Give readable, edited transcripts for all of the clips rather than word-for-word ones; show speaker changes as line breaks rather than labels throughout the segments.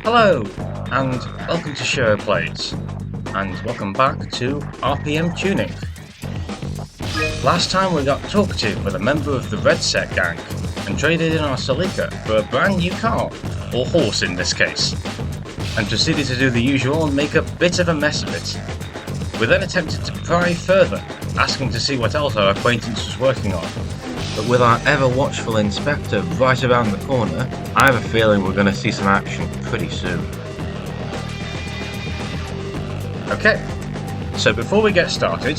Hello, and welcome to ShiroPlays, and welcome back to RPM Tuning. Last time we got talked to with a member of the RedSet gang, and traded in our Celica for a brand new car, or horse in this case, and proceeded to do the usual and make a bit of a mess of it. We then attempted to pry further, asking to see what else our acquaintance was working on. But with our ever-watchful inspector right around the corner, I have a feeling we're going to see some action pretty soon. Okay, so before we get started,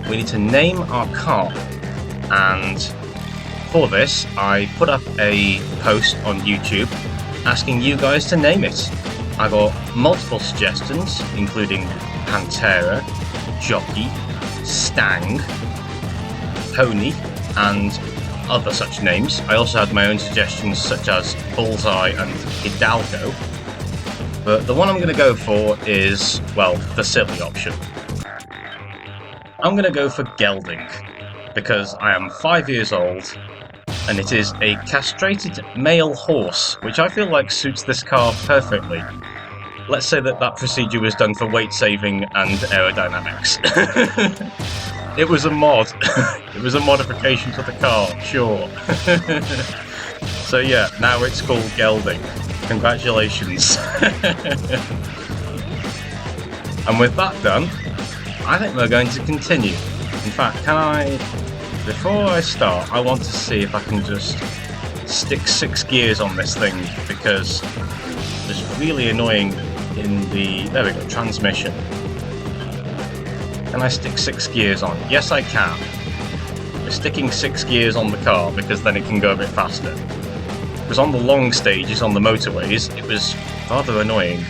we need to name our car, and for this I put up a post on YouTube asking you guys to name it. I got multiple suggestions, including Pantera, Jockey, Stang, Pony, and other such names. I also had my own suggestions such as Bullseye and Hidalgo, but the one I'm going to go for is, well, the silly option. I'm going to go for Gelding, because I am 5 years old, and it is a castrated male horse, which I feel like suits this car perfectly. Let's say that procedure was done for weight saving and aerodynamics. It was a mod. It was a modification to the car, sure. So yeah, now it's called Gelding. Congratulations. And with that done, I think we're going to continue. In fact, before I start, I want to see if I can just stick 6 gears on this thing, because it's really annoying in the, there we go, transmission. Can I stick 6 gears on? Yes, I can. We're sticking 6 gears on the car because then it can go a bit faster. Because on the long stages on the motorways, it was rather annoying.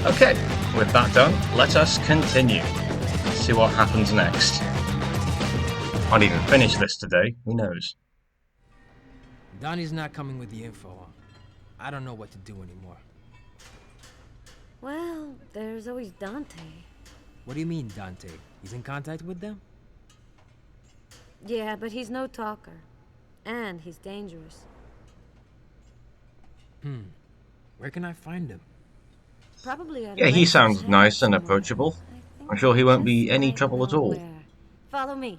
Okay, with that done, let us continue. Let's see what happens next. Might even finish this today, who knows?
Donnie's not coming with the info. I don't know what to do anymore.
Well, there's always Dante.
What do you mean, Dante? He's in contact with them?
Yeah, but he's no talker. And he's dangerous.
Where can I find him?
Probably at
Yeah, he
a
sounds
shed
nice and
somewhere.
approachable.
I think
I'm sure he won't be
just
any
right
trouble at all.
nowhere. Follow me.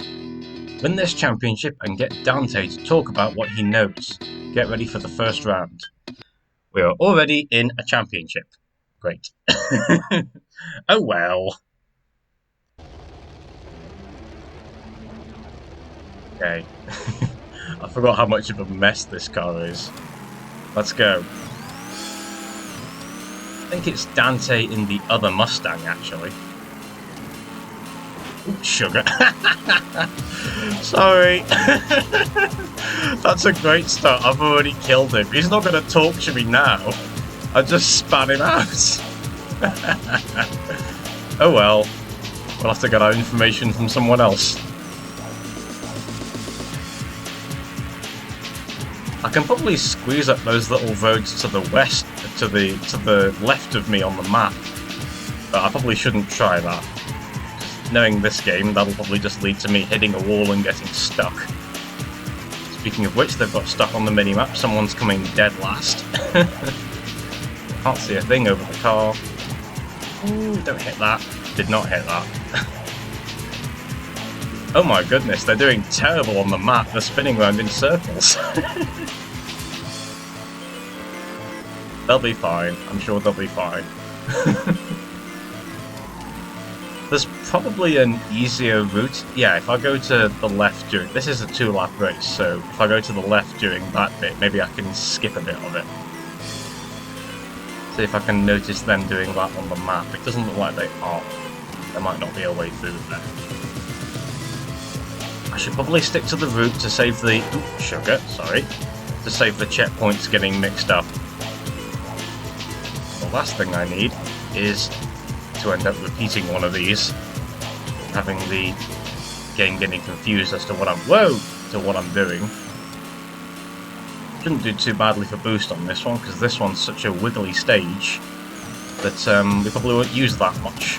Win this championship and get Dante to talk about what he knows. Get ready for the first round. We are already in a championship. Great. Oh well. Okay. I forgot how much of a mess this car is. Let's go. I think it's Dante in the other Mustang, actually. Ooh, sugar. Sorry. That's a great start. I've already killed him. He's not going to talk to me now. I just spat him out. Oh well. We'll have to get our information from someone else. I can probably squeeze up those little roads to the west, to the left of me on the map, but I probably shouldn't try that. Knowing this game, that'll probably just lead to me hitting a wall and getting stuck. Speaking of which, they've got stuck on the minimap. Someone's coming dead last. Can't see a thing over the car. Ooh, don't hit that. Did not hit that. Oh my goodness, they're doing terrible on the map. They're spinning around in circles. They'll be fine. I'm sure they'll be fine. There's probably an easier route. Yeah, if I go to the left during... This is a 2-lap race, so if I go to the left during that bit, maybe I can skip a bit of it. See if I can notice them doing that on the map. It doesn't look like they are. There might not be a way through there. I should probably stick to the route to save the... Ooh, sugar, sorry. To save the checkpoints getting mixed up. The last thing I need is to end up repeating one of these. Having the game getting confused as to what I'm... Whoa! To what I'm doing. Shouldn't do too badly for boost on this one, because this one's such a wiggly stage that we probably won't use that much.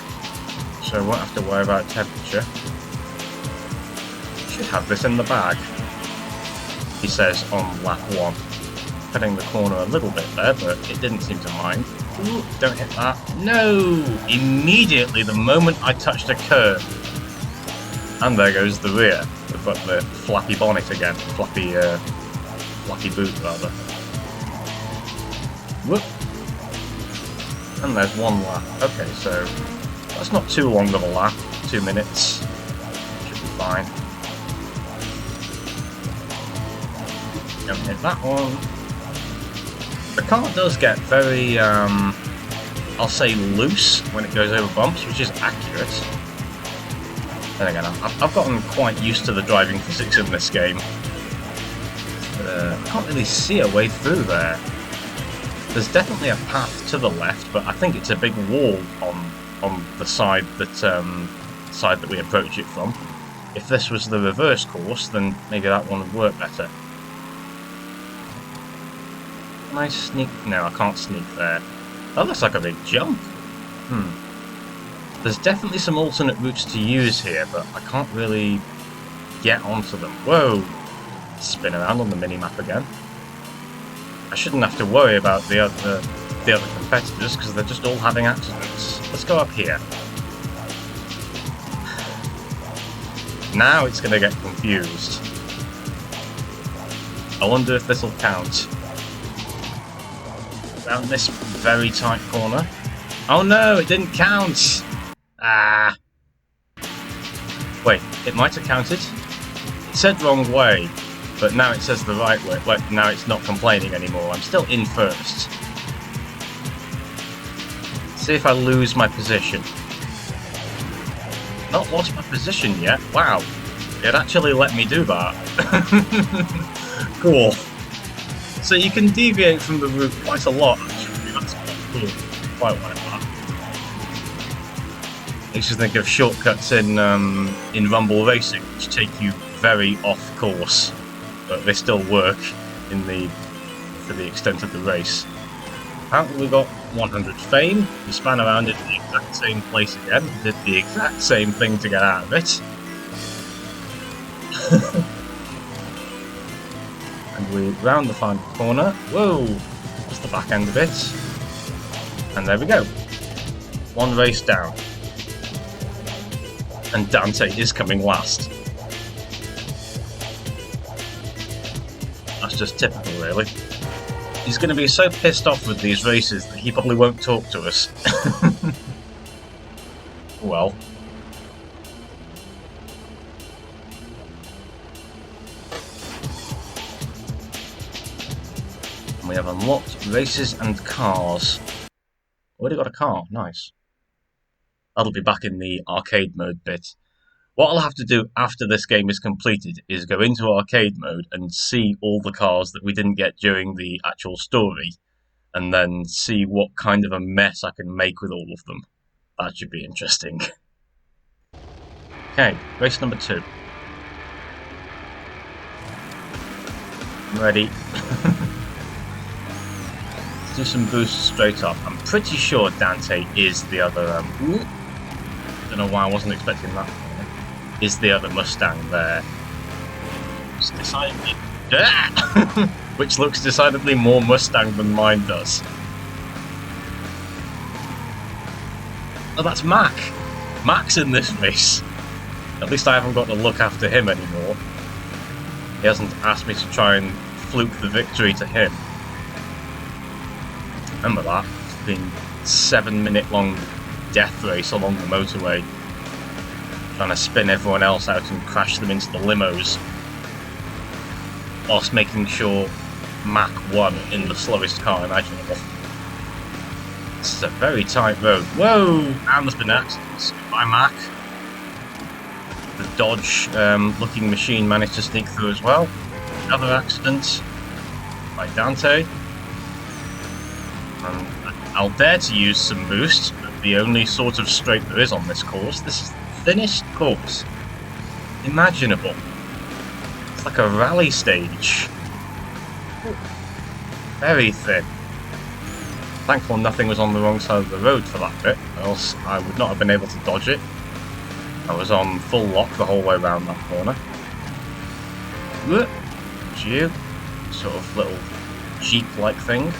So I won't have to worry about temperature. Should have this in the bag, he says on lap 1. undercutting the corner a little bit there, but it didn't seem to mind. Ooh, don't hit that. No! Immediately, the moment I touched a curb. And there goes the rear. We've got the flappy bonnet again. Flappy boot, rather. Whoop. And there's one lap. Okay, so that's not too long of a lap. 2 minutes. Should be fine. Don't hit that one. The car does get very, I'll say loose when it goes over bumps, which is accurate. Then again, I've gotten quite used to the driving physics in this game. I can't really see a way through there. There's definitely a path to the left, but I think it's a big wall on the side that we approach it from. If this was the reverse course, then maybe that one would work better. Can I sneak? No, I can't sneak there. That looks like a big jump. There's definitely some alternate routes to use here, but I can't really get onto them. Whoa! Spin around on the mini-map again. I shouldn't have to worry about the other competitors, because they're just all having accidents. Let's go up here. Now it's going to get confused. I wonder if this will count. Around this very tight corner. Oh no, it didn't count! Ah. Wait, it might have counted? It said wrong way, but now it says the right way. Wait, now it's not complaining anymore. I'm still in first. See if I lose my position. Not lost my position yet. Wow. It actually let me do that. Cool. So you can deviate from the route quite a lot, actually. That's quite cool. Quite like that. Makes you think of shortcuts in Rumble Racing, which take you very off course, but they still work for the extent of the race. Apparently we got 100 fame. We span around in the exact same place again, did the exact same thing to get out of it. And we round the final corner. Whoa! That's the back end of it. And there we go. One race down. And Dante is coming last. That's just typical, really. He's going to be so pissed off with these races that he probably won't talk to us. Well. We have unlocked races and cars. Already got a car, nice. That'll be back in the arcade mode bit. What I'll have to do after this game is completed is go into arcade mode and see all the cars that we didn't get during the actual story, and then see what kind of a mess I can make with all of them. That should be interesting. Okay, race number 2. I'm ready. Do some boosts straight up. I'm pretty sure Dante is the other. Don't know why I wasn't expecting that. Is the other Mustang there? It's decidedly, which looks decidedly more Mustang than mine does. Oh, that's Mac. Mac's in this race. At least I haven't got to look after him anymore. He hasn't asked me to try and fluke the victory to him. Remember that? It's been a 7-minute long death race along the motorway, trying to spin everyone else out and crash them into the limos, whilst making sure Mac won in the slowest car imaginable. This is a very tight road. Whoa! And there's been accidents. Goodbye, Mac. The Dodge looking machine managed to sneak through as well. Another accident by Dante. I'll dare to use some boost, but the only sort of straight there is on this course. This is the thinnest course imaginable. It's like a rally stage. Very thin. Thankful nothing was on the wrong side of the road for that bit, else I would not have been able to dodge it. I was on full lock the whole way around that corner. You. Sort of little Jeep-like thing.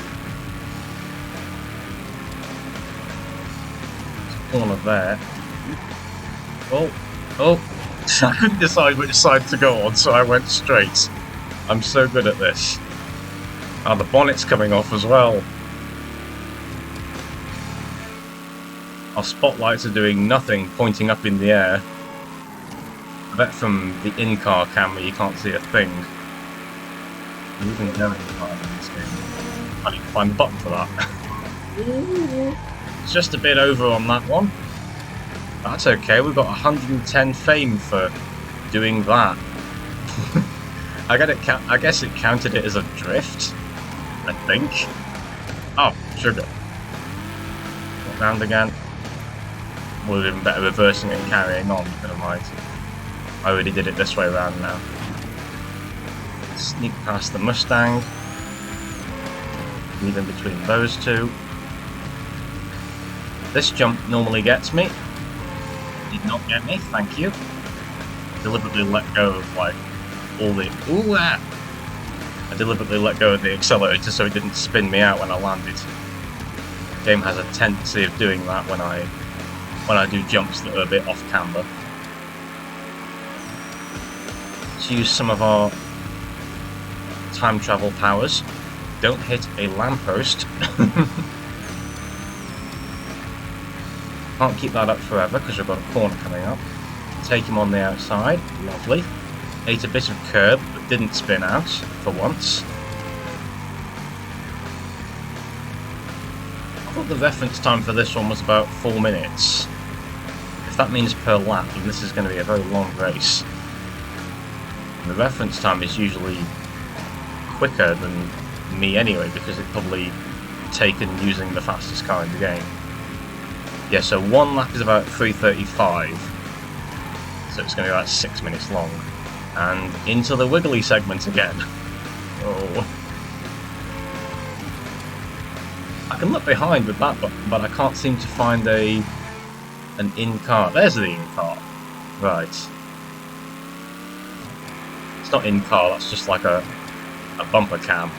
Corner there. Oh, I couldn't decide which side to go on, so I went straight. I'm so good at this. The bonnet's coming off as well. Our spotlights are doing nothing, pointing up in the air. I bet from the in-car camera you can't see a thing. Even going in this game. I need to find the button for that. It's just a bit over on that one. That's okay, we've got 110 fame for doing that. I guess it counted it as a drift, I think. Oh, sugar. Walk round again. Would have been better reversing it and carrying on, but never mind. I already did it this way around now. Sneak past the Mustang. Leave in between those two. This jump normally gets me. Did not get me, thank you. Deliberately let go of like all the I deliberately let go of the accelerator so it didn't spin me out when I landed. The game has a tendency of doing that when I do jumps that are a bit off camber. Let's use some of our time travel powers. Don't hit a lamppost. Can't keep that up forever because we've got a corner coming up. Take him on the outside. Lovely. Ate a bit of curb but didn't spin out for once. I thought the reference time for this one was about 4 minutes. If that means per lap, then this is going to be a very long race. And the reference time is usually quicker than me anyway, because it's probably taken using the fastest car in the game. Yeah, so one lap is about 3:35, so it's going to be about 6 minutes long. And into the wiggly segment again. Oh. I can look behind with that button, but I can't seem to find an in-car. There's the in-car. Right. It's not in-car, that's just like a bumper cam.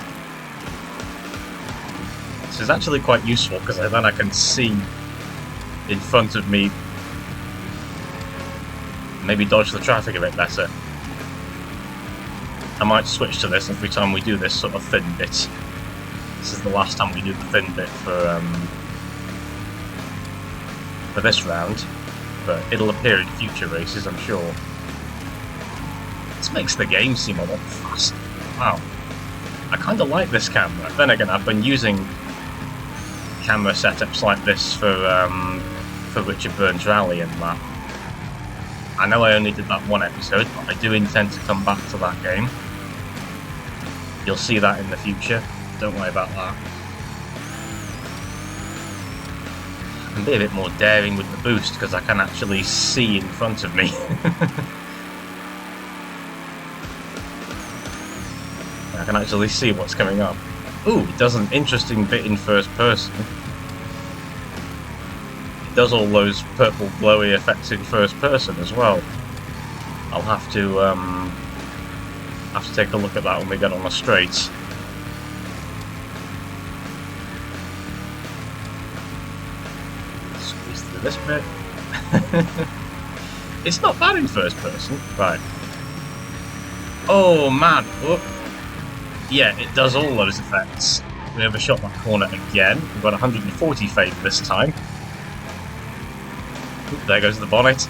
This is actually quite useful because then I can see in front of me, maybe dodge the traffic a bit better. I might switch to this every time we do this sort of thin bit. This is the last time we do the thin bit for this round, but it'll appear in future races, I'm sure. This makes the game seem a lot faster. Wow. I kind of like this camera. Then again, I've been using camera setups like this for Richard Burns Rally and that. I know I only did that one episode, but I do intend to come back to that game. You'll see that in the future. Don't worry about that. I can be a bit more daring with the boost because I can actually see in front of me. I can actually see what's coming up. Ooh, it does an interesting bit in first person. It does all those purple glowy effects in first person as well. I'll have to take a look at that when we get on the straight. Squeeze through this bit. It's not bad in first person. Right. Oh man. Whoop. Yeah, it does all those effects. We overshot that corner again. We've got 140 fade this time. Oop, there goes the bonnet.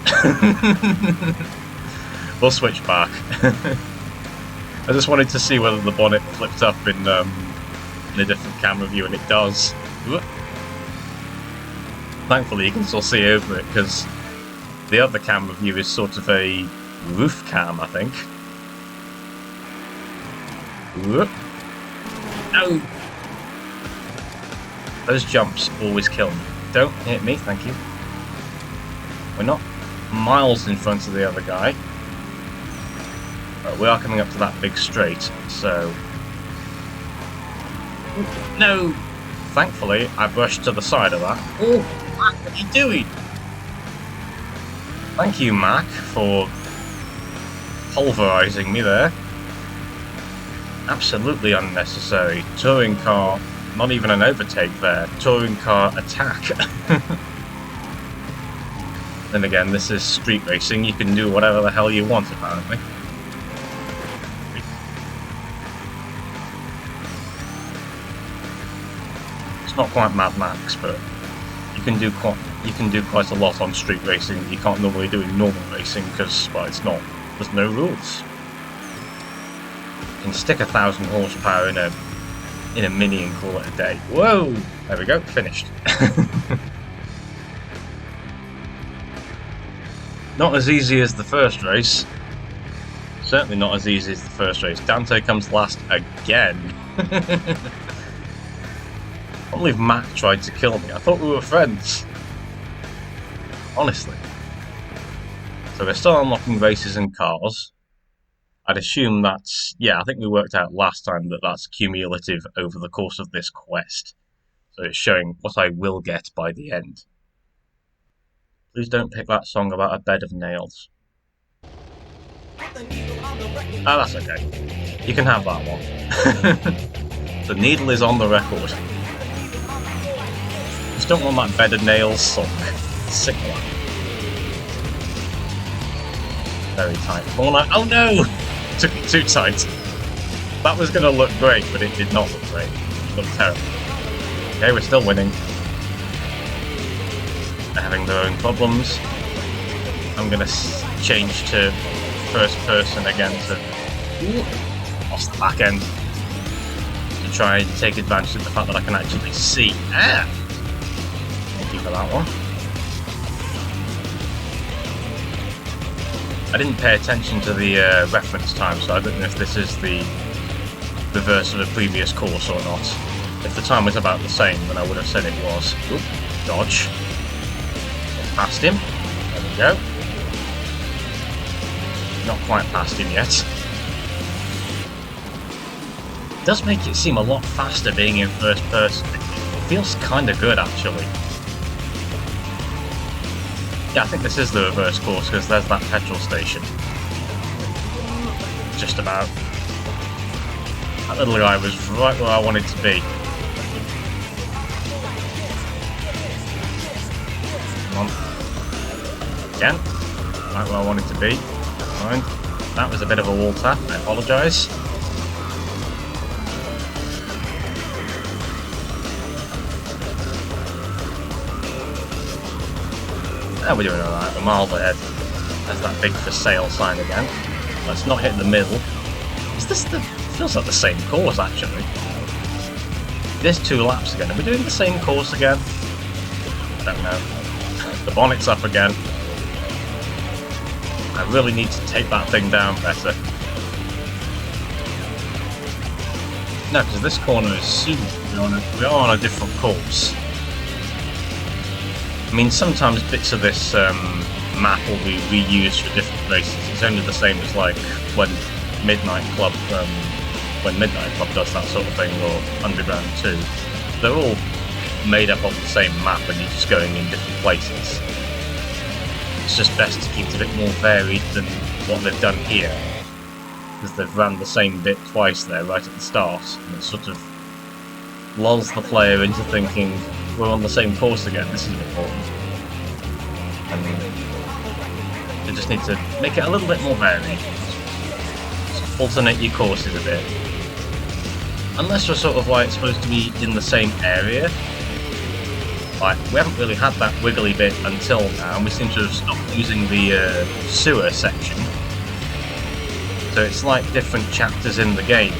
We'll switch back. I just wanted to see whether the bonnet flipped up in a different camera view, and it does. Oop. Thankfully you can still see over it, because the other camera view is sort of a roof cam, I think. Whoop. No! Those jumps always kill me. Don't hit me, thank you. We're not miles in front of the other guy. But we are coming up to that big straight, so... No! Thankfully, I brushed to the side of that. Oh, Mac, what are you doing? Thank you, Mac, for pulverizing me there. Absolutely unnecessary. Touring car, not even an overtake there. Touring car attack. Then again, this is street racing. You can do whatever the hell you want, apparently. It's not quite Mad Max, but you can do quite a lot on street racing that you can't normally do in normal racing because, well, there's no rules. You can stick 1,000 horsepower in a Mini and call it a day. Whoa! There we go, finished. Not as easy as the first race. Certainly not as easy as the first race. Dante comes last again. I can't believe Matt tried to kill me. I thought we were friends. Honestly. So we're still unlocking races and cars. I'd assume that's... yeah, I think we worked out last time that that's cumulative over the course of this quest. So it's showing what I will get by the end. Please don't pick that song about a bed of nails. Ah, that's okay. You can have that one. The needle is on the record. Just don't want that bed of nails song. Sick one. Very tight corner. Oh no! Took it too tight. That was going to look great, but it did not look great. It looked terrible. Okay, we're still winning. They're having their own problems. I'm going to change to first person again to off the back end to try and take advantage of the fact that I can actually see. Ah! Thank you for that one. I didn't pay attention to the reference time, so I don't know if this is the reverse of a previous course or not. If the time was about the same, then I would have said it was. Oop, dodge. Past him. There we go. Not quite past him yet. It does make it seem a lot faster being in first person. It feels kind of good, actually. Yeah, I think this is the reverse course because there's that petrol station. Just about. That little guy was right where I wanted to be. Come on. Again. Right where I wanted to be. Mind. That was a bit of a wall tap, I apologise. Oh, we're doing alright, we're miles ahead. There's that big for sale sign again. Let's not hit the middle. Is this the... feels like the same course, actually. This 2 laps again. Are we doing the same course again? I don't know. The bonnet's up again. I really need to take that thing down better. No, because this corner is super. We are on a different course. I mean, sometimes bits of this map will be reused for different races. It's only the same as like when Midnight Club does that sort of thing, or Underground 2. They're all made up of the same map and you're just going in different places. It's just best to keep it a bit more varied than what they've done here, because they've ran the same bit twice there right at the start, and it sort of lulls the player into thinking we're on the same course again, this is important. And you just need to make it a little bit more varied. Just alternate your courses a bit. Unless you're sort of like supposed to be in the same area. Like, we haven't really had that wiggly bit until now, and we seem to have stopped using the sewer section. So it's like different chapters in the game.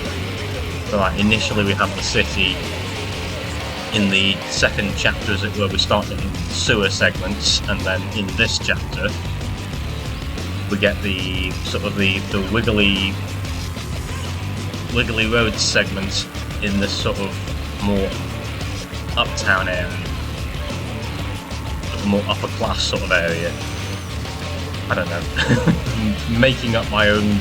So like, initially we have the city. In the second chapter, as it were, we start in sewer segments, and then in this chapter we get the sort of the wiggly roads segment in this sort of more uptown area, a more upper class sort of area. I don't know. Making up my own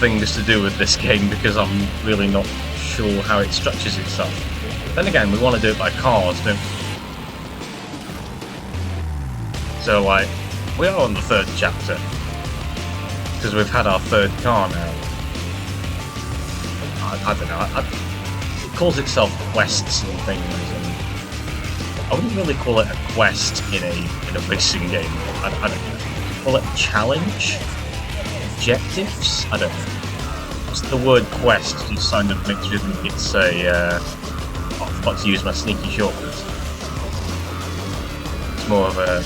things to do with this game because I'm really not sure how it structures itself. Then again, we want to do it by cars, don't we? So, like, we are on the 3rd chapter, because we've had our 3rd car now. I don't know. It calls itself quests and things, and I wouldn't really call it a quest in a racing game. I don't know. Call it a challenge? Objectives? I don't know. What's the word quest? Just kind of makes me think it's a. I forgot to use my sneaky shortcut. It's more of a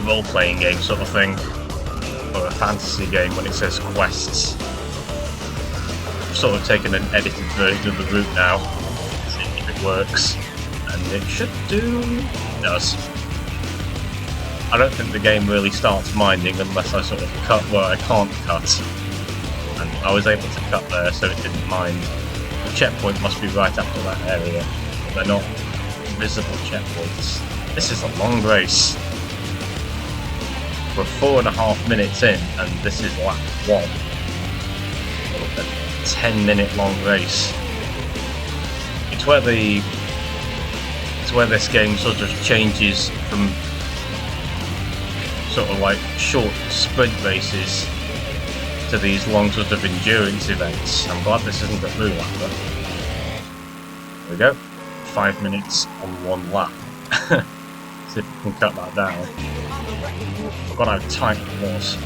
role-playing game sort of thing, or a fantasy game when it says quests. I've sort of taken an edited version of the route now, see if it works, and it should do. It does. I don't think the game really starts minding unless I sort of cut where I can't cut, and I was able to cut there, so it didn't mind. The checkpoint must be right after that area, but they're not visible checkpoints. This is a long race. We're 4.5 minutes in, and this is lap 1. A 10-minute long race. It's where this game sort of changes from sort of like short sprint races to these long sort of endurance events. I'm glad this isn't a blue lapper. There we go. 5 minutes on 1 lap. See if we can cut that down. I forgot how tight it was.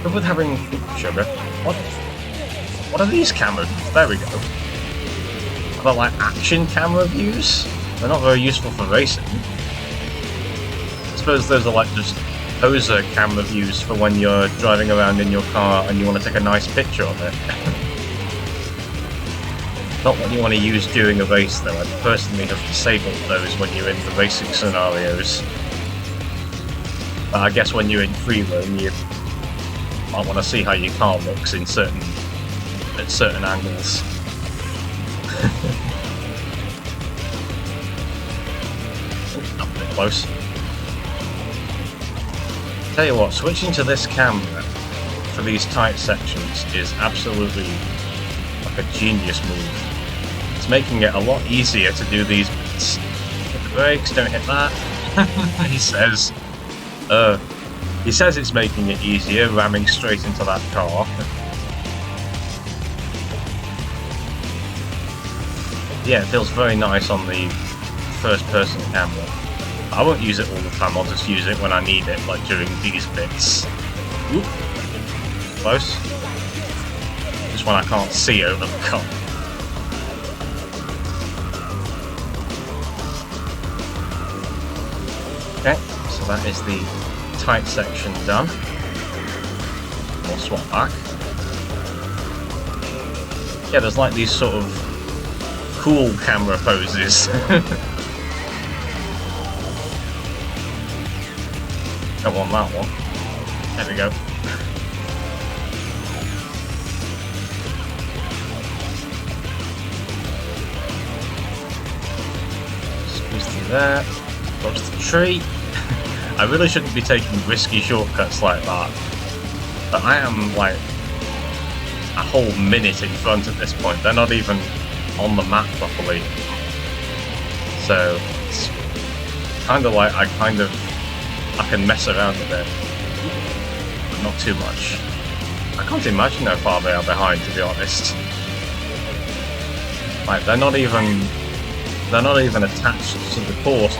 But with having sugar, what are these camera views? There we go. Are they like action camera views? They're not very useful for racing. I suppose those are like just poser camera views for when you're driving around in your car and you want to take a nice picture of it. Not what you want to use during a race though. I personally have disabled those when you're in the racing scenarios. But I guess when you're in free roam you might want to see how your car looks in certain angles. Not a bit close. Tell you what, switching to this camera for these tight sections is absolutely like a genius move. It's making it a lot easier to do these bits. Hit the brakes, don't hit that. He says it's making it easier, ramming straight into that car. Yeah, it feels very nice on the first person camera. I won't use it all the time, I'll just use it when I need it, like during these bits. Oop. Close. Just when I can't see over the car. Okay, so that is the tight section done. We'll swap back. Yeah, there's like these sort of cool camera poses. Don't want that one. There we go. Squeeze through there. Dodge the tree. I really shouldn't be taking risky shortcuts like that. But I am like a whole minute in front at this point. They're not even on the map properly. So it's kind of like I can mess around a bit, but not too much. I can't imagine how far they are behind, to be honest. Like they're not even attached to the course,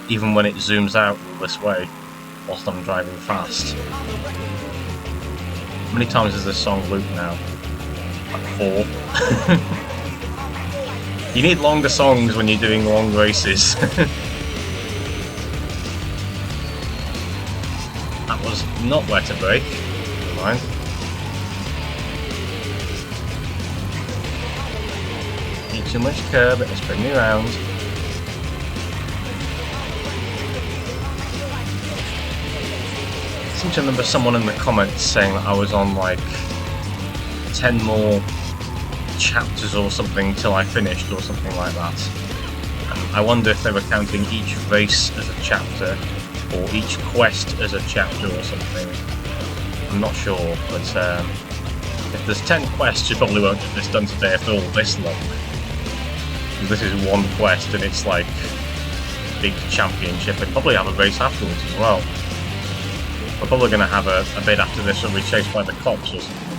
even when it zooms out this way whilst I'm driving fast. How many times has this song looped now? Like 4. You need longer songs when you're doing long races. That was not where to brake. Never mind. Need too much curb, it'll spin me around. I seem to remember someone in the comments saying that I was on like 10 more chapters or something till I finished or something like that. And I wonder if they were counting each race as a chapter or each quest as a chapter or something. I'm not sure, but if there's 10 quests you probably won't get this done today if they're all this long. This is one quest and it's like big championship and probably have a race afterwards as well. We're probably going to have a bit after this where we're chased by the cops or something.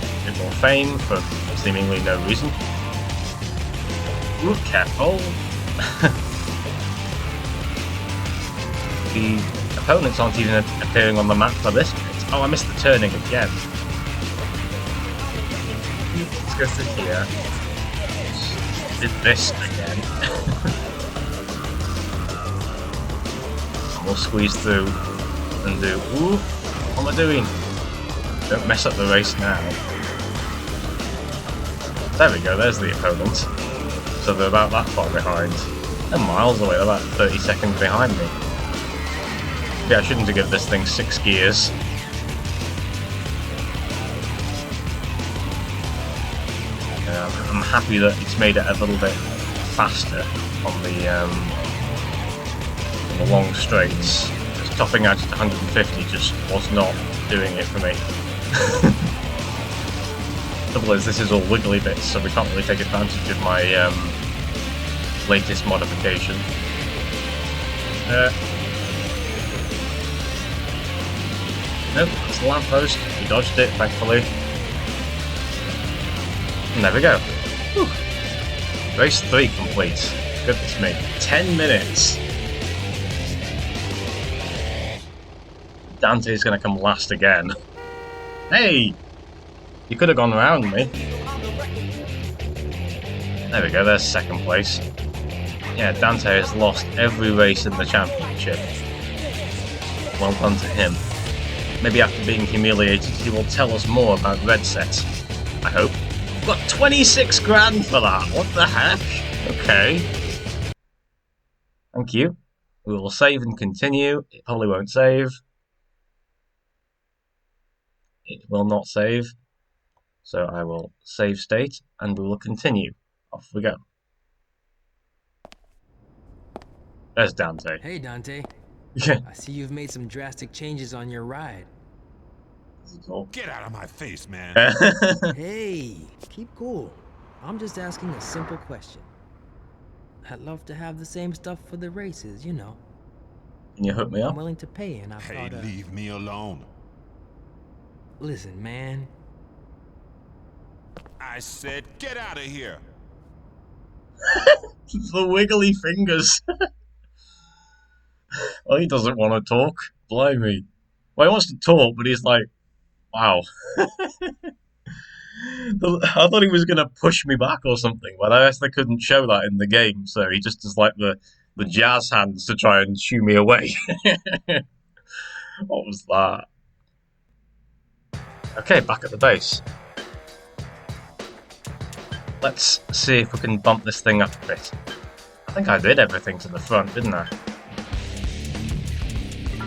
A bit more fame for seemingly no reason. Ooh, careful! The opponents aren't even appearing on the map for this bit. Oh, I missed the turning again. Let's go through here. Did this again. We'll squeeze through and do. Ooh, what am I doing? Don't mess up the race now. There we go, there's the opponent. So they're about that far behind. They're miles away, they're about 30 seconds behind me. Yeah, I shouldn't have given this thing 6 gears. I'm happy that it's made it a little bit faster on the long straights. Just topping out at 150 just was not doing it for me. Trouble is, this is all wiggly bits, so we can't really take advantage of my latest modification. Nope, it's the lamppost. We dodged it, thankfully. And there we go. Whew. Race 3 complete. Goodness me. 10 minutes. Dante's gonna come last again. Hey! You could have gone around me. There we go, there's second place. Yeah, Dante has lost every race in the championship. Well done to him. Maybe after being humiliated, he will tell us more about RedSet. I hope. Got 26 grand for that! What the heck? Okay. Thank you. We will save and continue. It probably won't save. It will not save. So I will save state and we will continue. Off we go. There's Dante.
Hey, Dante.
Yeah.
I see you've made some drastic changes on your ride.
Get out of my face, man.
Hey, keep cool. I'm just asking a simple question. I'd love to have the same stuff for the races, you know.
Can you hook me
I'm
up?
willing to pay, and I
Hey,
thought,
leave me alone.
Listen, man.
I said, get out of here.
The wiggly fingers. Well, he doesn't want to talk. Blimey. Well, he wants to talk, but he's like, wow. I thought he was going to push me back or something, but I guess they couldn't show that in the game, so he just does like the jazz hands to try and shoo me away. What was that? Okay, back at the base. Let's see if we can bump this thing up a bit. I think I did everything to the front, didn't I?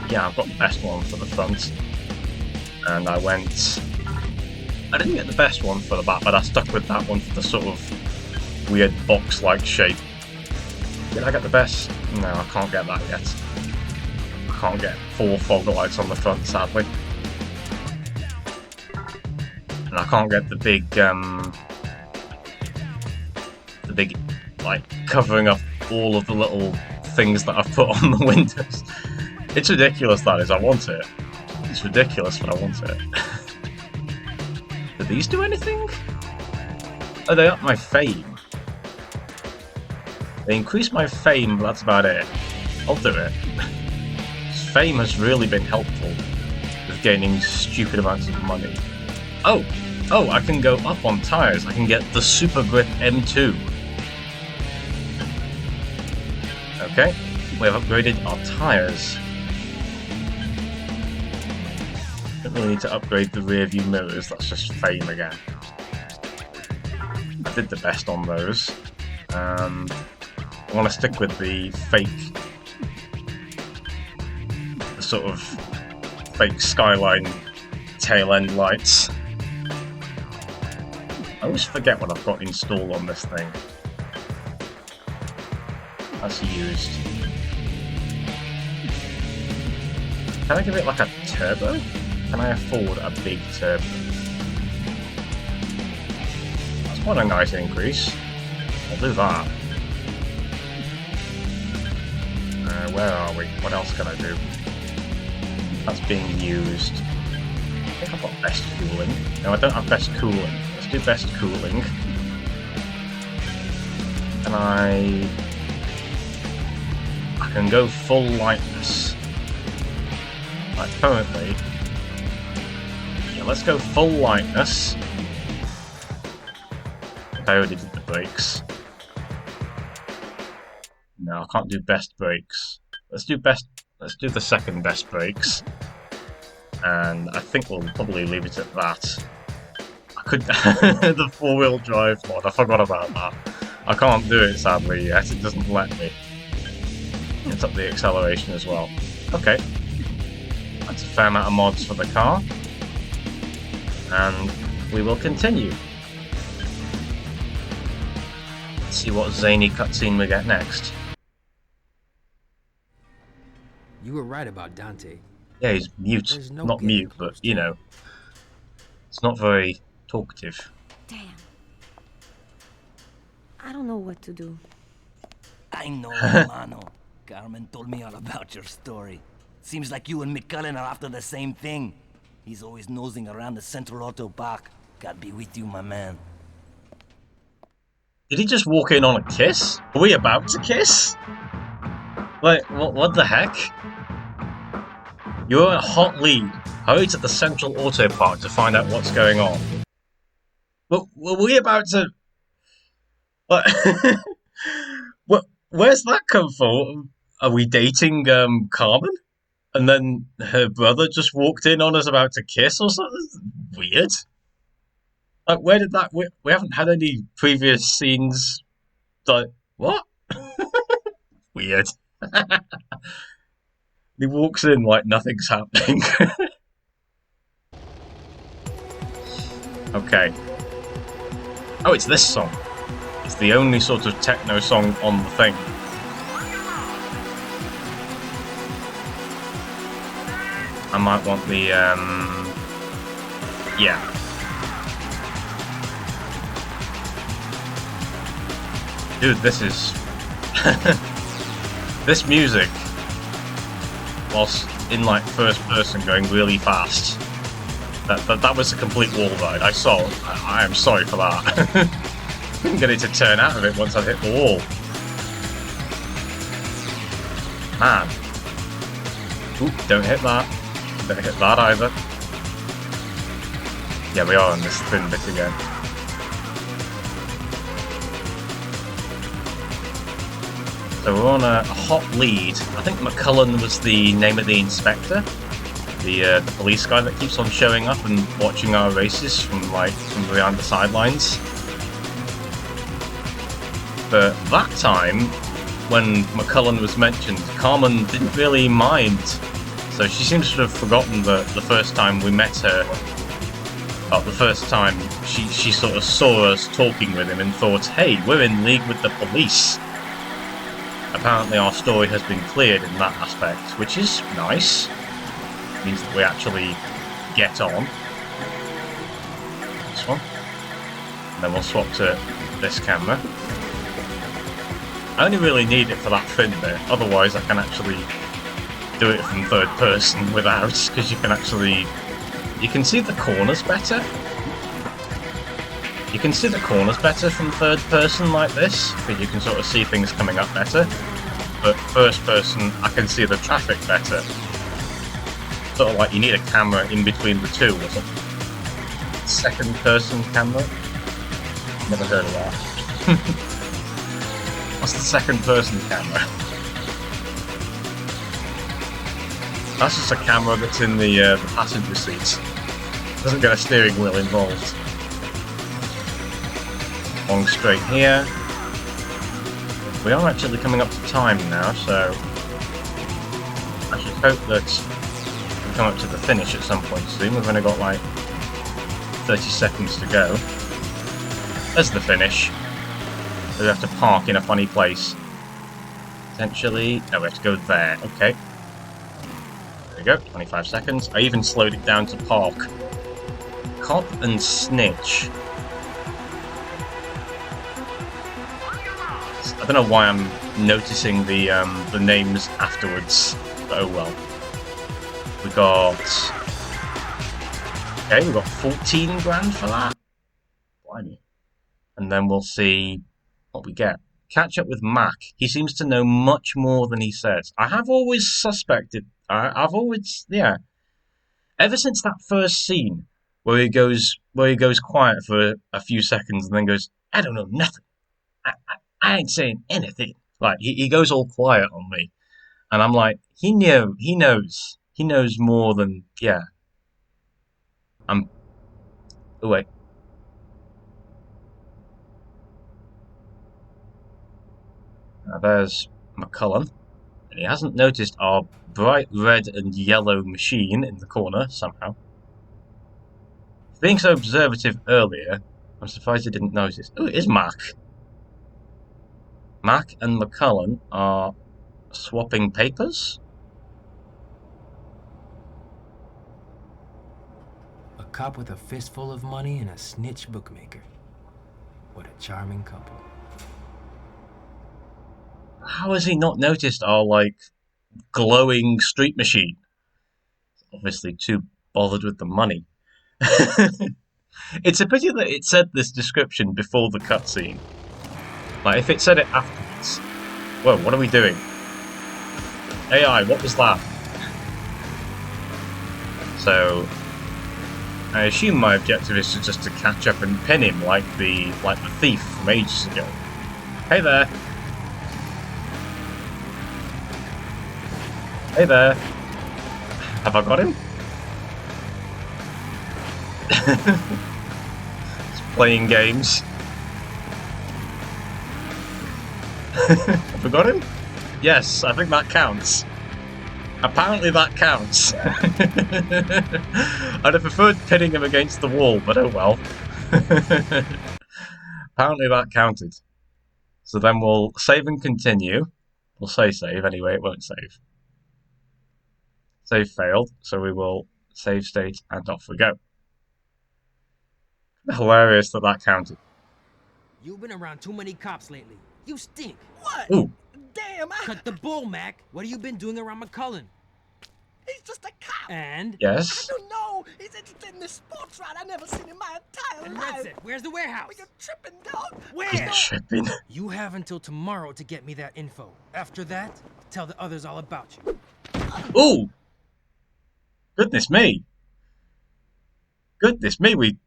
Yeah, I've got the best one for the front. And I didn't get the best one for the back, but I stuck with that one for the sort of weird box-like shape. Did I get the best? No, I can't get that yet. I can't get 4 fog lights on the front, sadly. And I can't get the big, like, covering up all of the little things that I've put on the windows. It's ridiculous, that is. I want it. It's ridiculous, but I want it. Do these do anything? Oh, they up my fame. They increase my fame, but that's about it. I'll do it. Fame has really been helpful with gaining stupid amounts of money. Oh, I can go up on tyres. I can get the Super Grip M2. Okay, we have upgraded our tyres. Don't really need to upgrade the rear view mirrors, that's just fame again. I did the best on those. I want to stick with the sort of fake skyline tail end lights. I always forget what I've got installed on this thing. That's used. Can I give it like a turbo? Can I afford a big turbo? That's quite a nice increase. I'll do that. Where are we? What else can I do? That's being used. I think I've got best cooling. No, I don't have best cooling. Let's do best cooling. And I can go full lightness. Like currently. Yeah, let's go full lightness. I already did the brakes. No, I can't do best brakes. Let's do the second best brakes. And I think we'll probably leave it at that. I could the 4-wheel drive mod, I forgot about that. I can't do it sadly yet, it doesn't let me. It's up the acceleration as well. Okay. That's a fair amount of mods for the car. And we will continue. Let's see what zany cutscene we get next.
You were right about Dante.
Yeah, he's mute.
No
not mute, but, you know, it's not very talkative.
Damn. I don't know what to do.
I know, hermano. Carmen told me all about your story. Seems like you and McCullen are after the same thing. He's always nosing around the Central Auto Park. God be with you, my man.
Did he just walk in on a kiss? Are we about to kiss? Like, what the heck? You're a hot lead. Hurry to the Central Auto Park to find out what's going on. Were we about to... What? Where's that come from? Are we dating Carmen? And then her brother just walked in on us about to kiss or something? Weird. Like, where did that... We haven't had any previous scenes... Like, what? Weird. He walks in like nothing's happening. Okay. Oh, it's this song. It's the only sort of techno song on the thing. I might want the, yeah. Dude, this is... this music, whilst in like first person going really fast, that was a complete wall ride. I saw. I am sorry for that. Couldn't get it to turn out of it once I hit the wall. Man. Oop, don't hit that. Don't hit that either. Yeah, we are on this thin bit again. So we're on a hot lead. I think McCullen was the name of the inspector, the police guy that keeps on showing up and watching our races from behind the sidelines. But that time, when McCullen was mentioned, Carmen didn't really mind. So she seems to have forgotten the first time we met her. Well, the first time she sort of saw us talking with him and thought, hey, we're in league with the police. Apparently our story has been cleared in that aspect, which is nice. It means that we actually get on. This one. And then we'll swap to this camera. I only really need it for that fin bit, otherwise I can actually do it from third person without, because you can see the corners better. You can see the corners better from third person like this, because you can sort of see things coming up better. But first person, I can see the traffic better. Sort of like you need a camera in between the two, or something. Second person camera? Never heard of that. What's the second person camera? That's just a camera that's in the passenger seat. Doesn't get a steering wheel involved. Long straight here. We are actually coming up to time now, so I should hope that we come up to the finish at some point soon. We've only got like 30 seconds to go. There's the finish. We have to park in a funny place. Potentially... No, we have to go there. Okay. There we go. 25 seconds. I even slowed it down to park. Cop and Snitch. I don't know why I'm noticing the names afterwards, but oh well. We got... Okay, we got 14 grand for that. Blimey. And then we'll see what we get. Catch up with Mac. He seems to know much more than he says. I have always suspected... I've always... Yeah. Ever since that first scene where he goes quiet for a few seconds and then goes, I don't know nothing. I ain't saying anything. Like, he goes all quiet on me. And I'm like, he knows. He knows more than, yeah. Oh, wait. Now there's McCullen. And he hasn't noticed our bright red and yellow machine in the corner, somehow. Being so observative earlier, I'm surprised he didn't notice. Oh, it is Mac. Mac and McCullen are swapping papers?
A cop with a fistful of money and a snitch bookmaker. What a charming couple.
How has he not noticed our, like, glowing street machine? Obviously too bothered with the money. It's a pity that it said this description before the cutscene. Like, if it said it afterwards... Whoa, what are we doing? AI, what was that? So... I assume my objective is just to catch up and pin him like the thief from ages ago. Hey there! Hey there! Have I got him? It's playing games. Have we got him? Yes, I think that counts. Apparently that counts. I'd have preferred pinning him against the wall, but oh well. Apparently that counted. So then we'll save and continue. We'll say save, anyway, it won't save. Save failed, so we will save state and off we go. Hilarious that that counted.
You've been around too many cops lately. You stink.
What?
Ooh.
Damn,
Cut the bull, Mac. What have you been doing around McCullen?
he's just a cop.
And?
Yes.
I don't know. He's interested in this sports ride I never seen in my entire
And
life.
RedSet, where's the warehouse?
You're tripping, dog.
Where?
Shipping.
You have until tomorrow to get me that info. After that, tell the others all about you.
Ooh! Goodness me. Goodness me, we...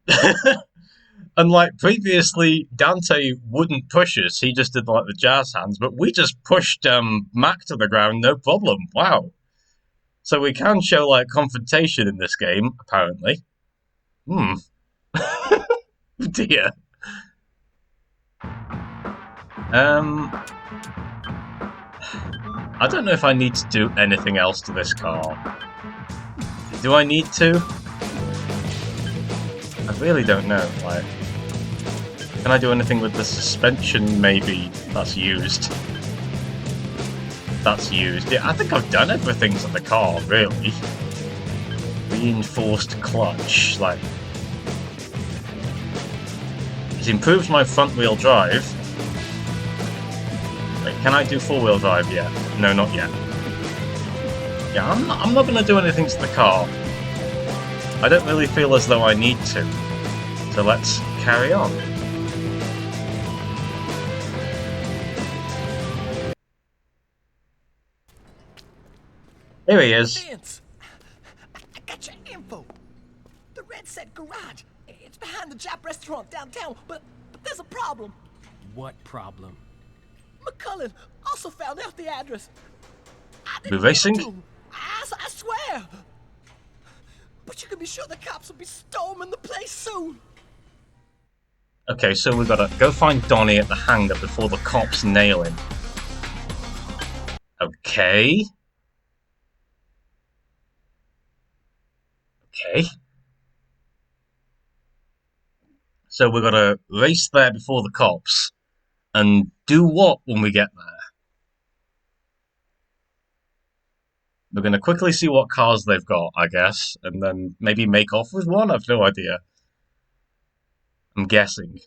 Unlike previously, Dante wouldn't push us, he just did like the jazz hands, but we just pushed Mac to the ground, no problem. Wow. So we can show like confrontation in this game, apparently. Dear. I don't know if I need to do anything else to this car. Do I need to? I really don't know, like... Can I do anything with the suspension, maybe? That's used. That's used. Yeah, I think I've done everything to the car, really. Reinforced clutch, like... It improves my front-wheel drive. Wait, can I do four-wheel drive yet? No, not yet. Yeah, I'm not going to do anything to the car. I don't really feel as though I need to. So let's carry on. Here he is.
Vince, I got your info. The RedSet garage. It's behind the Jap restaurant downtown, but there's a problem.
What problem?
McCullen also found out the address.
We're racing?
I swear. But you can be sure the cops will be storming the place soon.
Okay, so we've got to go find Donnie at the hangar before the cops nail him. Okay. Okay. So we've got to race there before the cops. And do what when we get there? We're going to quickly see what cars they've got, I guess. And then maybe make off with one? I've no idea. I'm guessing.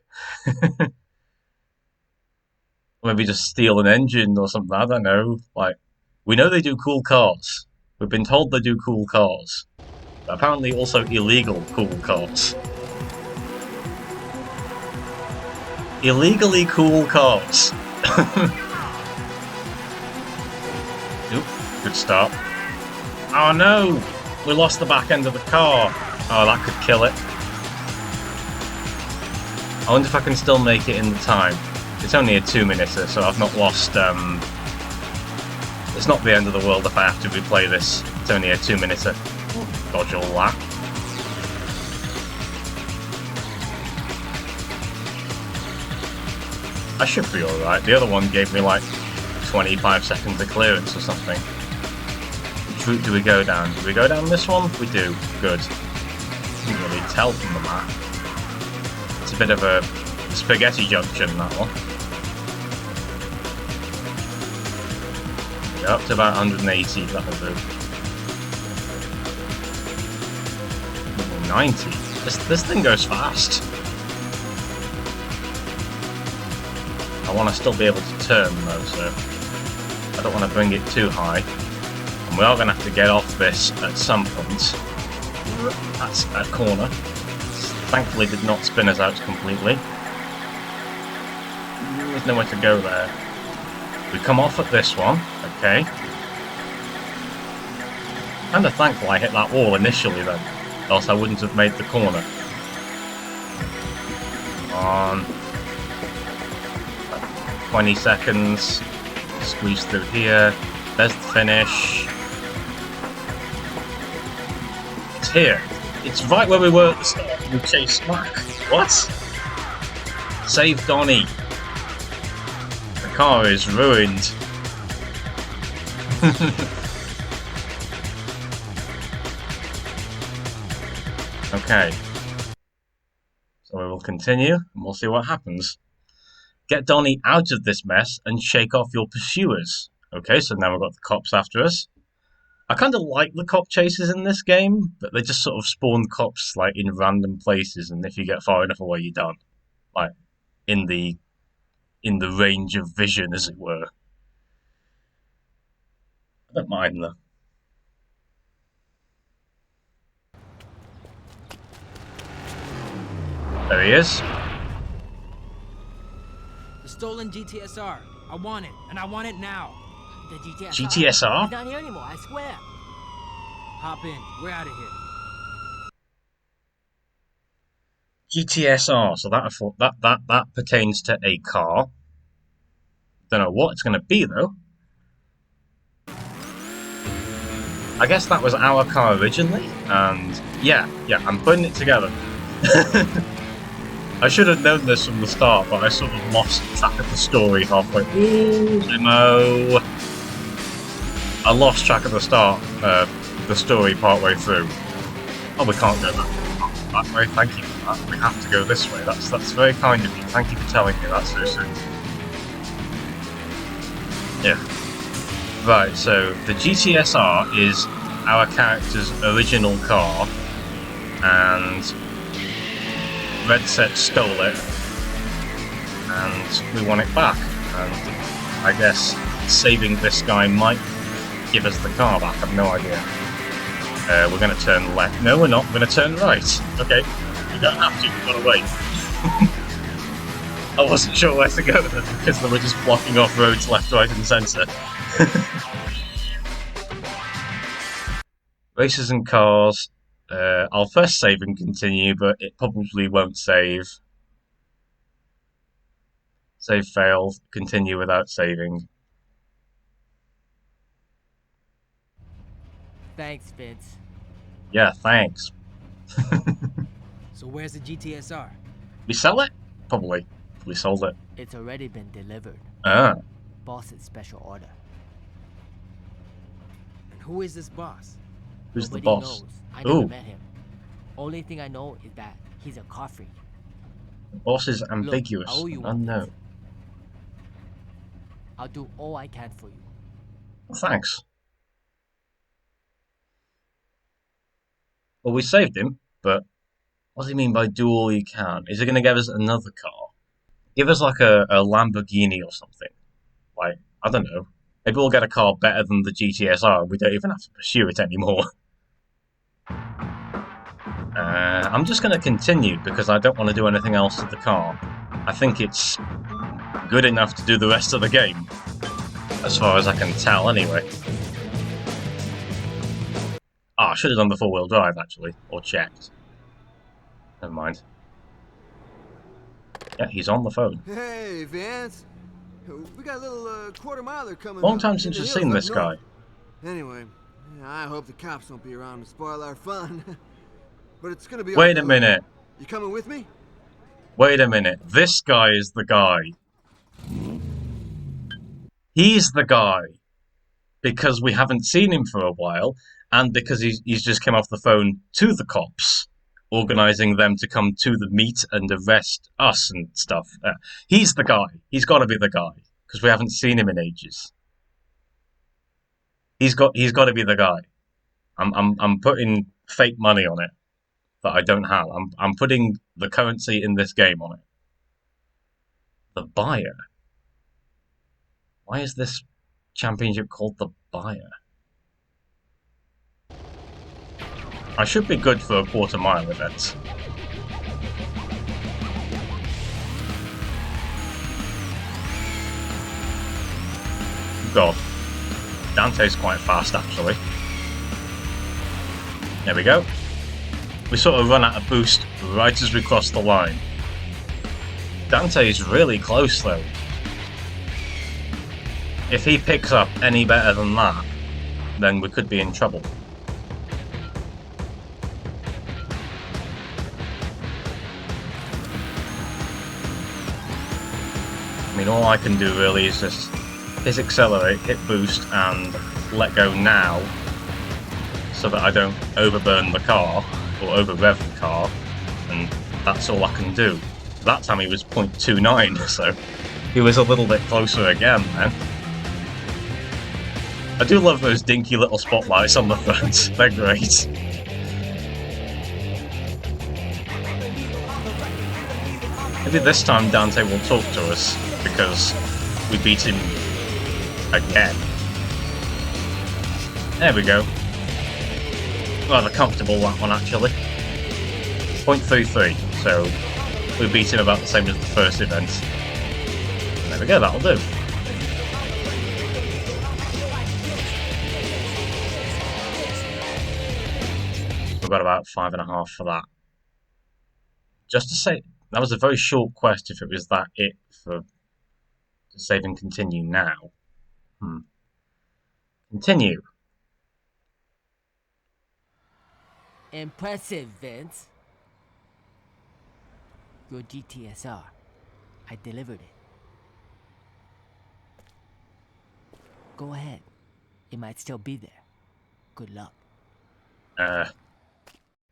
Maybe just steal an engine or something, I don't know. Like, we know they do cool cars. We've been told they do cool cars. But apparently also illegal cool cars. Illegally cool cars. Oop, good start. Oh no! We lost the back end of the car. Oh, that could kill it. I wonder if I can still make it in the time. It's only a 2-minuter, so I've not lost, It's not the end of the world if I have to replay this. It's only a 2-minuter. Dodge all that. I should be alright. The other one gave me like 25 seconds of clearance or something. Which route do we go down? Do we go down this one? We do. Good. Can't really tell from the map. It's a bit of a spaghetti junction, that one. Yeah, up to about 180, that'll do. 90? This thing goes fast. I want to still be able to turn though, so I don't want to bring it too high. And we are going to have to get off this at some point. That's a corner. Thankfully did not spin us out completely. There's nowhere to go there. We come off at this one, okay. Kinda thankful I hit that wall initially then, else I wouldn't have made the corner. On 20 seconds, squeeze through here, there's the finish. It's here. It's right where we were at the start. We chased Mac. What? Save Donnie. The car is ruined. Okay. So we will continue and we'll see what happens. Get Donnie out of this mess and shake off your pursuers. Okay, so now we've got the cops after us. I kind of like the cop chases in this game, but they just sort of spawn cops like in random places, and if you get far enough away, you're done. Like in the range of vision, as it were. I don't mind though. There he is.
The stolen GTSR. I want it, and I want it now.
The GTSR?
GTSR?
It's not here anymore, I swear.
Hop in. We're out of here.
GTSR. So that pertains to a car. Don't know what it's going to be though. I guess that was our car originally, and yeah, I'm putting it together. I should have known this from the start, but I sort of lost track of the story halfway. No, I lost track of the story partway through. Oh, we can't go that way. Thank you for that. We have to go this way. That's very kind of you. Thank you for telling me that so soon. Yeah. Right. So the GTSR is our character's original car, and RedSet stole it, and we want it back. And I guess saving this guy might give us the car back. I have no idea. We're going to turn left. No, we're not. We're going to turn right. Okay. We don't have to. We've got to wait. I wasn't sure where to go then, because they were just blocking off roads left, right, and centre. Races and cars. I'll first save and continue, but it probably won't save. Save failed. Continue without saving.
Thanks, Vince.
Yeah, thanks.
So where's the GTSR?
We sell it? Probably. We sold it.
It's already been delivered.
Ah.
Boss's special order.
And who is this boss?
Who's the
Nobody
boss?
knows. I never
Ooh.
met him. Only thing I know is that he's a car freak.
The boss is ambiguous
I owe you
and
one,
unknown.
Vince. I'll do all I can for you.
Well, thanks. Well, we saved him, but what does he mean by do all you can? Is he going to give us another car? Give us like a Lamborghini or something. Like, I don't know, maybe we'll get a car better than the GTSR. We don't even have to pursue it anymore. I'm just going to continue because I don't want to do anything else to the car. I think it's good enough to do the rest of the game, as far as I can tell anyway. I should have done the four-wheel drive, actually, or checked. Never mind. Yeah, he's on the phone.
Hey, Vance. We got a little quarter-miler coming
Long
up
time
in
since
the
you've
hills
seen
up
this guy.
north. Anyway, I hope the cops don't be around to spoil our fun. But it's gonna be
Wait a minute.
You coming with me?
Wait a minute. This guy is the guy. He's the guy. Because we haven't seen him for a while, and because he's just come off the phone to the cops, organising them to come to the meet and arrest us and stuff. He's the guy. He's got to be the guy, because we haven't seen him in ages. He's got to be the guy. I'm putting fake money on it that I don't have. I'm putting the currency in this game on it. The buyer. Why is this championship called the buyer? I should be good for a quarter-mile event. God. Dante's quite fast, actually. There we go. We sort of run out of boost right as we cross the line. Dante's really close, though. If he picks up any better than that, then we could be in trouble. I mean, all I can do really is just hit accelerate, hit boost, and let go now, so that I don't overburn the car, or over-rev the car, and that's all I can do. That time he was 0.29, so he was a little bit closer again, man. I do love those dinky little spotlights on the front, they're great. Maybe this time Dante will talk to us, because we beat him again. There we go. Rather comfortable, that one, actually. 0.33, so we beat him about the same as the first event. And there we go, that'll do. We've got about 5.5 for that. Just to say, that was a very short quest if it was that it for to save and continue now. Continue.
Impressive, Vince. Your GTSR. I delivered it. Go ahead. It might still be there. Good luck.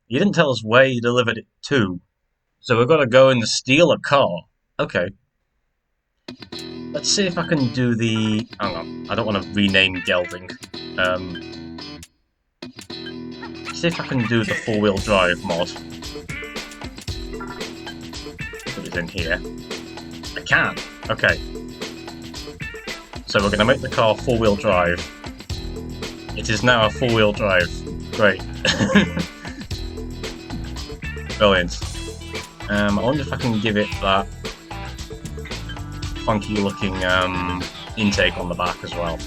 You didn't tell us where you delivered it to. So we've got to go and steal a car. Okay. Let's see if I can do the... Hang on, I don't want to rename gelding. See if I can do the four-wheel drive mod. Put it in here. I can. Okay. So we're going to make the car four-wheel drive. It is now a four-wheel drive. Great. Brilliant. I wonder if I can give it that funky looking intake on the back as well.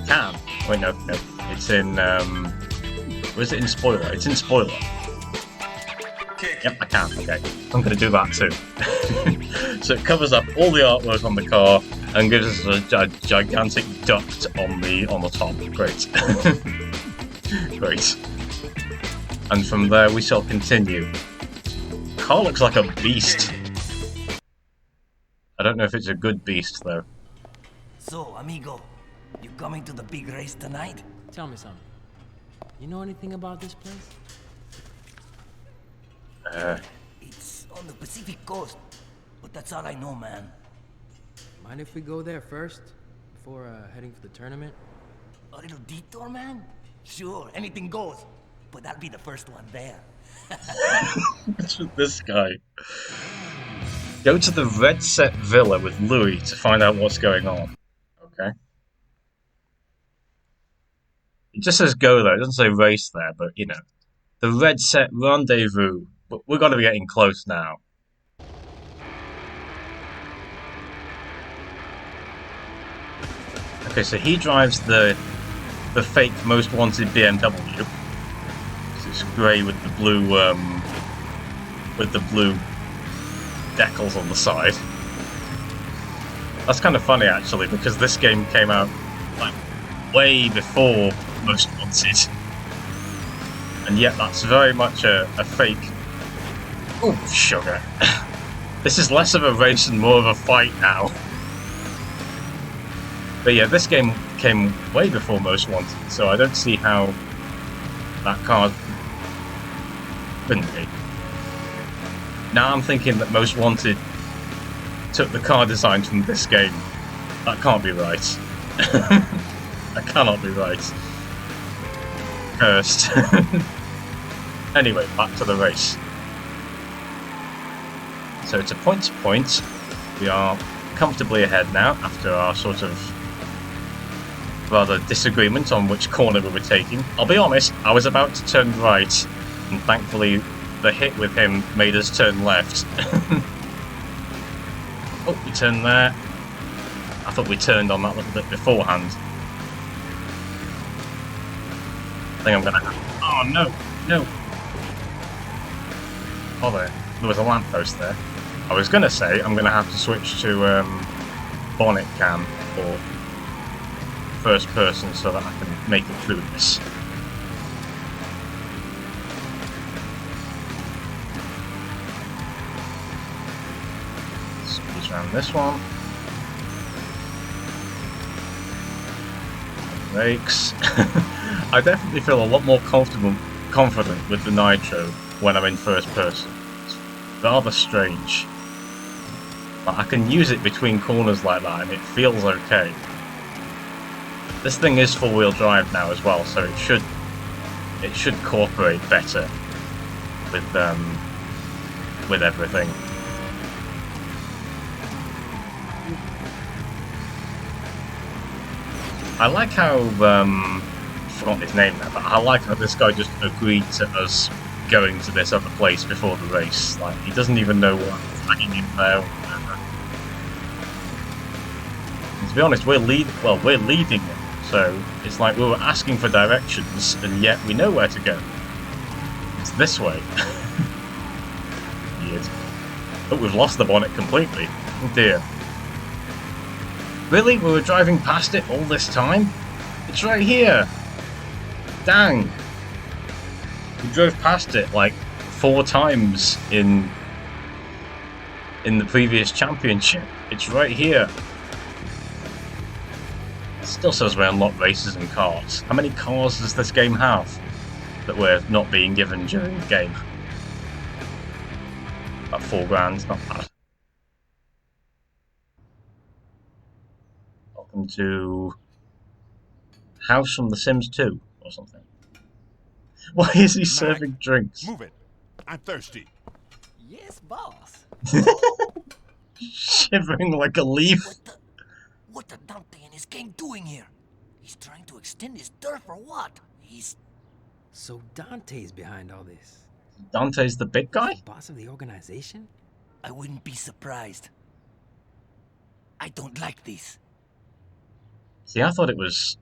Can. Wait, no. It's in, where is it in spoiler? It's in spoiler. Yep, I can. Okay. I'm going to do that too. So it covers up all the artwork on the car and gives us a gigantic duct on the top. Great. Great. And from there we shall continue. Car looks like a beast. I don't know if it's a good beast though.
So, amigo, you coming to the big race tonight?
Tell me something. You know anything about this place?
It's on the Pacific coast, but that's all I know, man.
Mind if we go there first? Before heading for the tournament?
A little detour, man? Sure, anything goes. But I'll be the first one there.
What's with this guy? Go to the RedSet villa with Louis to find out what's going on. Okay. It just says go there. It doesn't say race there, but you know. The RedSet rendezvous. We're going to be getting close now. Okay, so he drives the fake most wanted BMW. It's grey with the blue decals on the side. That's kind of funny actually, because this game came out like way before Most Wanted, and yet that's very much a fake. Oh, sugar! This is less of a race and more of a fight now. But yeah, this game came way before Most Wanted, so I don't see how that car couldn't be. Now I'm thinking that Most Wanted took the car design from this game. That can't be right. That cannot be right. Cursed. Anyway, back to the race. So it's a point to point. We are comfortably ahead now after our sort of rather disagreement on which corner we were taking. I'll be honest, I was about to turn right, and thankfully the hit with him made us turn left. Oh, we turned there. I thought we turned on that little bit beforehand. I think I'm gonna have... Oh no, no. Oh, there was a lamppost there. I was gonna say I'm gonna have to switch to bonnet cam or first person so that I can make it through this. Squeeze around this one. Brakes. I definitely feel a lot more confident with the Nitro when I'm in first person. It's rather strange. But I can use it between corners like that and it feels okay. This thing is four-wheel drive now as well, so it should cooperate better with everything. I like how I've forgotten his name now, but I like how this guy just agreed to us going to this other place before the race. Like, he doesn't even know what's hanging in there. And to be honest, we're leading him. So it's like we were asking for directions, and yet we know where to go. It's this way. Weird. But we've lost the bonnet completely. Oh dear. Really? We were driving past it all this time? It's right here! Dang! We drove past it like 4 times in the previous championship. It's right here. It still says we unlock races and cars. How many cars does this game have that we're not being given during the game? About 4 grand, not bad. Welcome to House from The Sims 2 or something. Why is he serving drinks?
Move it. I'm thirsty.
Yes, boss.
Shivering like a leaf.
What the Dante and his gang doing here? He's trying to extend his turf or what? He's...
So Dante's behind all this.
Dante's the big guy?
The boss of the organization?
I wouldn't be surprised. I don't like this.
See, I thought it was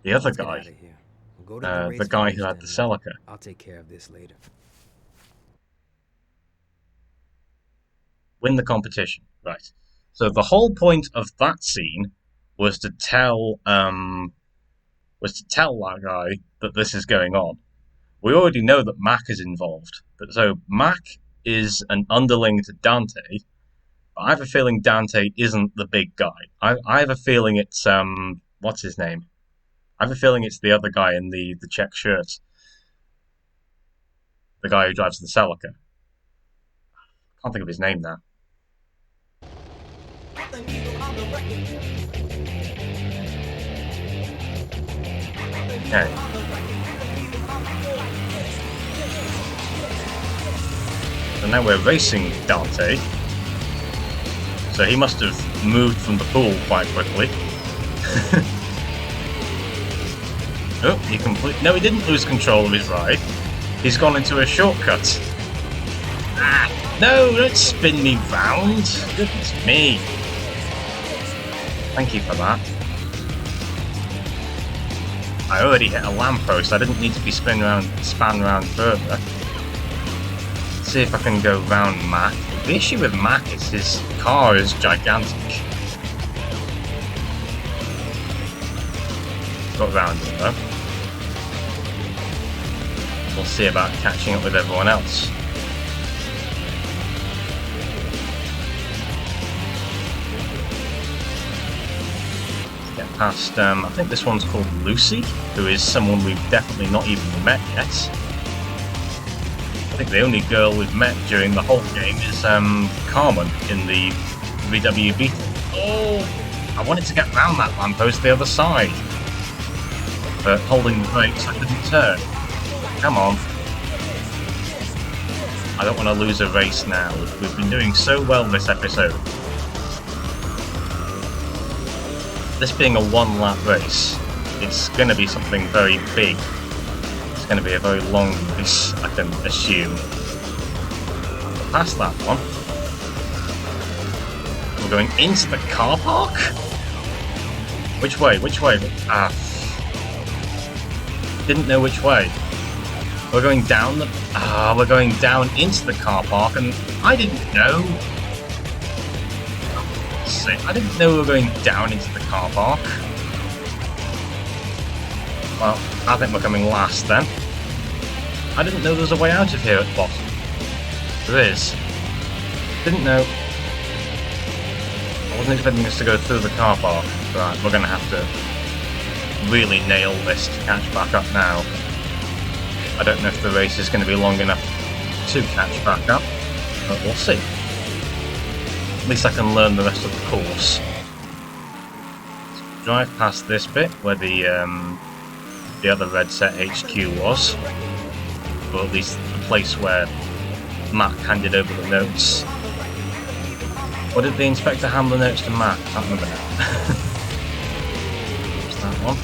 the other
Let's get
guy.
outta here. We'll go to
The
race
guy
first
who had the
and
Celica.
I'll take care of this later.
Win the competition. Right. So the whole point of that scene was to tell that guy that this is going on. We already know that Mac is involved. But so Mac is an underling to Dante. But I have a feeling Dante isn't the big guy. I have a feeling it's what's his name? I have a feeling it's the other guy in the check shirt. The guy who drives the Celica. Can't think of his name now. Okay. So now we're racing Dante. So he must have moved from the pool quite quickly. Oh, no, he didn't lose control of his ride. He's gone into a shortcut. Ah, no, don't spin me round. Goodness me. Thank you for that. I already hit a lamppost. I didn't need to be span around further. Let's see if I can go round Mac. The issue with Mac is his car is gigantic. Got round him though. We'll see about catching up with everyone else. Past, I think this one's called Lucy, who is someone we've definitely not even met yet. I think the only girl we've met during the whole game is Carmen in the VW Beetle. Oh, I wanted to get around that lamppost the other side, but holding the brakes I couldn't turn. Come on. I don't want to lose a race now. We've been doing so well this episode. This being a one-lap race, it's going to be something very big. It's going to be a very long race, I can assume. Past that one. We're going into the car park? Which way? Which way? Ah. Didn't know which way. We're going down the... Ah, we're going down into the car park, and I didn't know. I didn't know we were going down into the car park. Well, I think we're coming last then. I didn't know there was a way out of here at the bottom. There is. Didn't know. I wasn't expecting us to go through the car park. Right, we're going to have to really nail this to catch back up now. I don't know if the race is going to be long enough to catch back up, but we'll see. At least I can learn the rest of the course. Let's drive past this bit where the other RedSet HQ was, or at least the place where Mac handed over the notes. Or did the inspector hand the notes to Mac? I can't remember now. There's that one.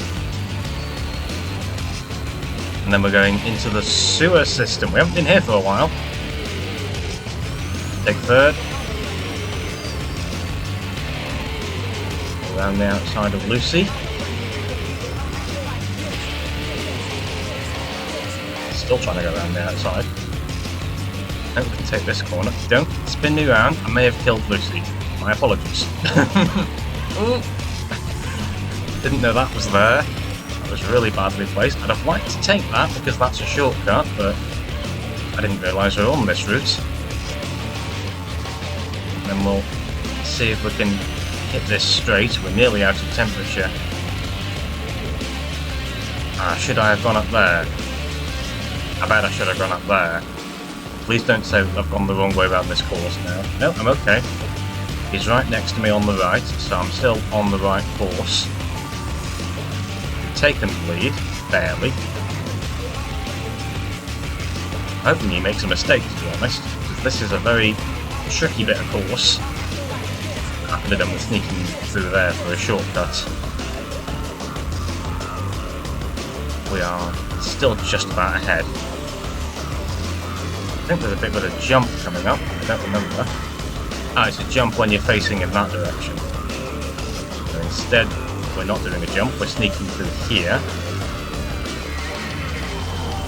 And then we're going into the sewer system. We haven't been here for a while. Take third. Around the outside of Lucy. Still trying to go around the outside. I think we can take this corner. Don't spin me around. I may have killed Lucy. My apologies. Didn't know that was there. That was really badly placed. I'd have liked to take that because that's a shortcut, but I didn't realise we were on this route. And then we'll see if we can hit this straight. We're nearly out of temperature. Should I have gone up there? I bet I should have gone up there. Please don't say I've gone the wrong way around this course now. No, I'm okay. He's right next to me on the right, so I'm still on the right course. Taken the lead, barely. I'm hoping he makes a mistake, to be honest, because this is a very tricky bit of course. I could have done with sneaking through there for a shortcut. We are still just about ahead. I think there's a bit with a jump coming up. I don't remember. It's a jump when you're facing in that direction. So instead, we're not doing a jump. We're sneaking through here.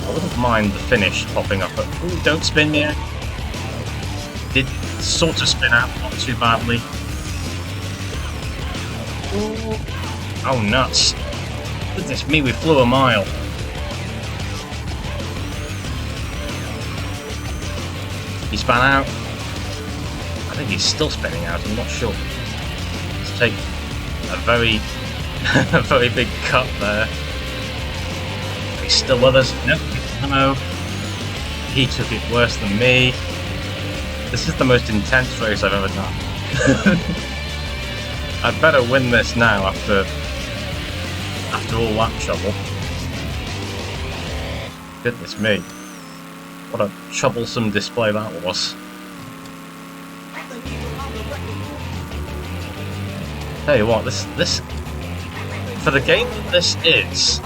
I wouldn't mind the finish popping up. Ooh, don't spin me out. Did sort of spin out, not too badly. Ooh. Oh, nuts. Goodness me, we flew a mile. He span out. I think he's still spinning out, I'm not sure. Let's take a very, a very big cut there. He's still with us. Nope, no. He took it worse than me. This is the most intense race I've ever done. I'd better win this now after all that trouble. Goodness me. What a troublesome display that was. Tell you what, this for the game that this is,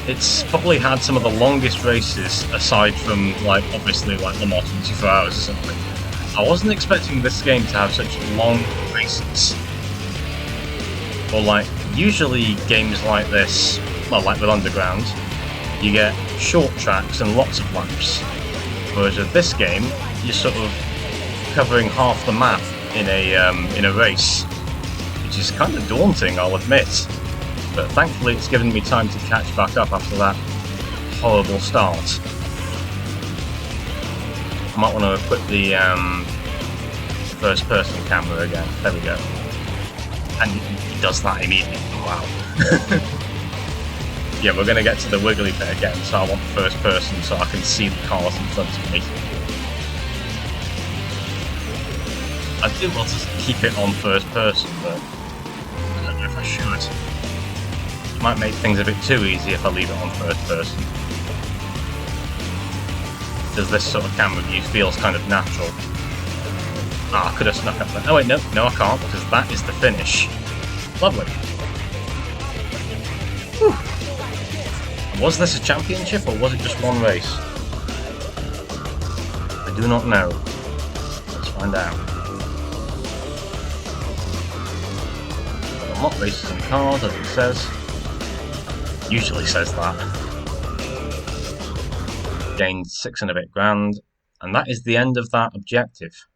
it's probably had some of the longest races aside from like obviously like Le Mans 24 hours or something. I wasn't expecting this game to have such long races. Or like usually games like this, well, like with Underground, you get short tracks and lots of laps. Whereas with this game, you're sort of covering half the map in a race, which is kind of daunting, I'll admit. But thankfully, it's given me time to catch back up after that horrible start. I might want to equip the first-person camera again. There we go. And he does that immediately. Wow. Yeah, we're going to get to the wiggly bit again, so I want first person so I can see the cars in front of me. I do want to keep it on first person, but I don't know if I should. It might make things a bit too easy if I leave it on first person. Because this sort of camera view feels kind of natural. Ah, I could have snuck up there. Oh wait, no, I can't, because that is the finish. Lovely. Whew. Was this a championship, or was it just one race? I do not know. Let's find out. Unlock races and cars, as it says. Usually says that. Gained 6 and a bit grand, and that is the end of that objective.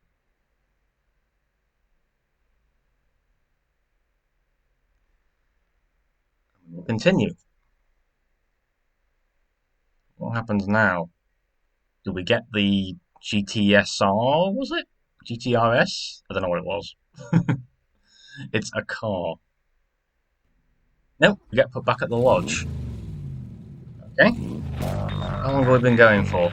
We'll continue. What happens now? Do we get the GTSR, was it? GTRS? I don't know what it was. It's a car. Nope, we get put back at the lodge. Okay. How long have we been going for?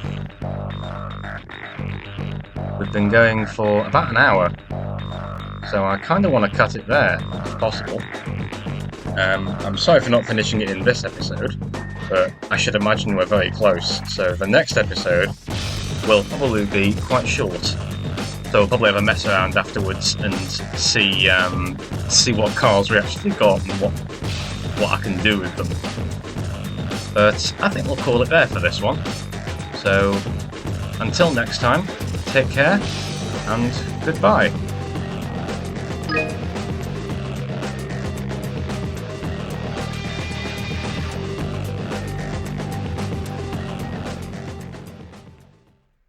We've been going for about an hour. So I kind of want to cut it there, if possible. I'm sorry for not finishing it in this episode, but I should imagine we're very close. So the next episode will probably be quite short. So we'll probably have a mess around afterwards and see what cars we actually got and what I can do with them. But I think we'll call it there for this one. So until next time, take care and goodbye.